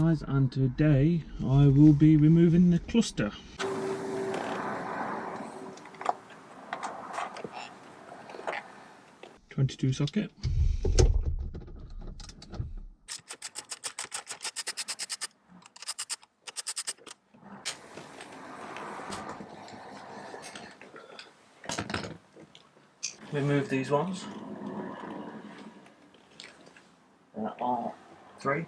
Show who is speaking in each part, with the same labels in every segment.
Speaker 1: guys, and today I will be removing the cluster. .22 socket. Remove these ones. There are 3.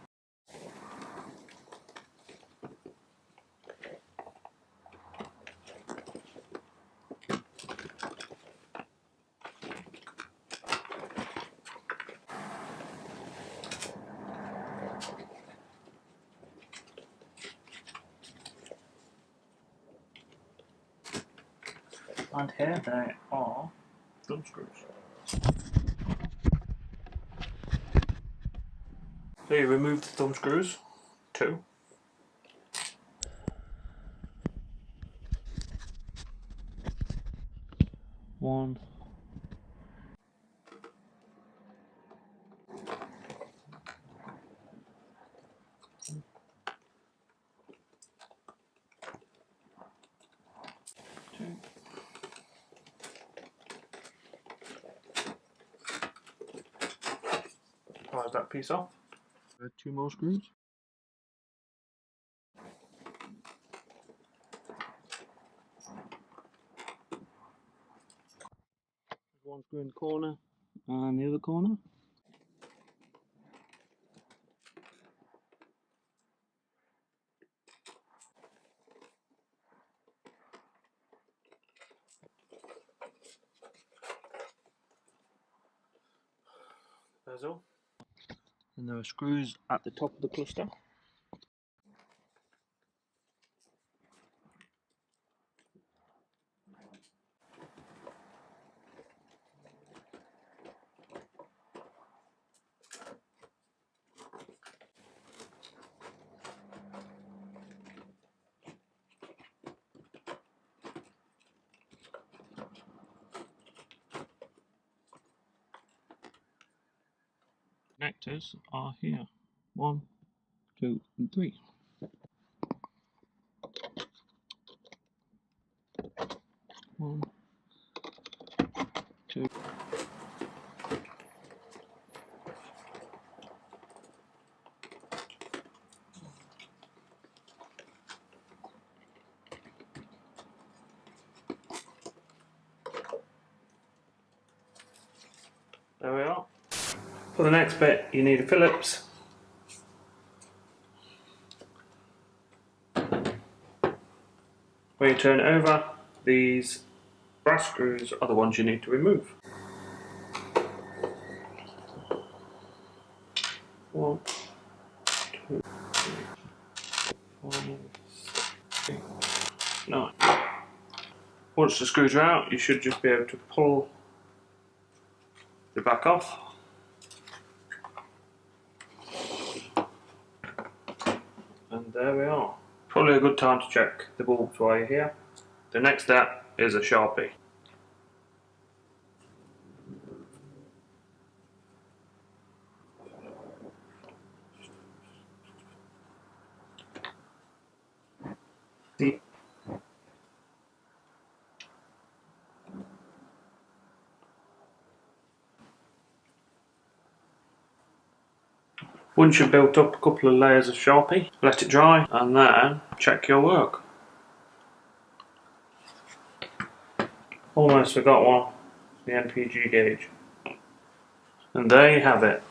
Speaker 1: And here they are thumb screws. So you remove the thumb screws, 2. One. Two. Prise that piece off. 2 more screws. One screw in the corner and the other corner. Bezel. And there are screws at the top of the cluster. Connectors are here. 1, 2, and 3. One, 2. There we are. For the next bit, you need a Phillips. When you turn it over, these brass screws are the ones you need to remove. 1, 2, 3, 4, 5, 6, 8, 9. Once the screws are out, you should just be able to pull the back off. And there we are. Probably a good time to check the bulbs while you're here. The next step is a Sharpie. Once you've built up a couple of layers of Sharpie, let it dry and then check your work. Almost forgot one, the MPG gauge. And there you have it.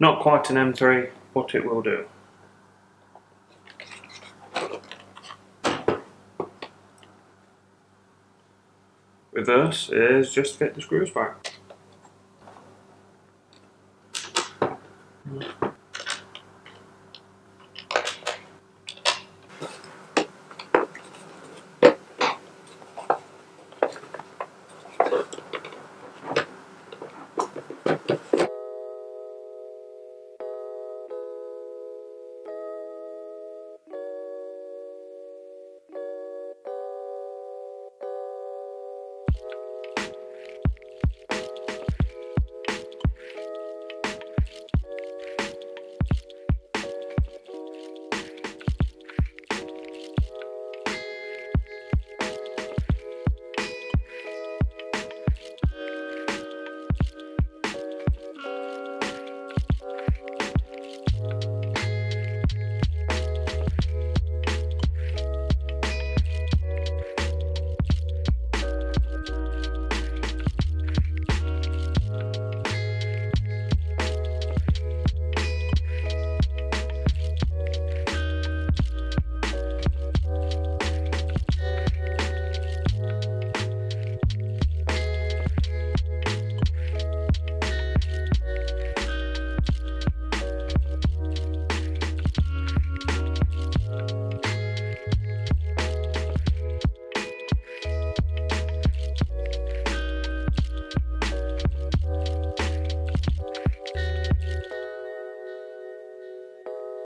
Speaker 1: Not quite an M3, but it will do. Reverse is just fit the screws back.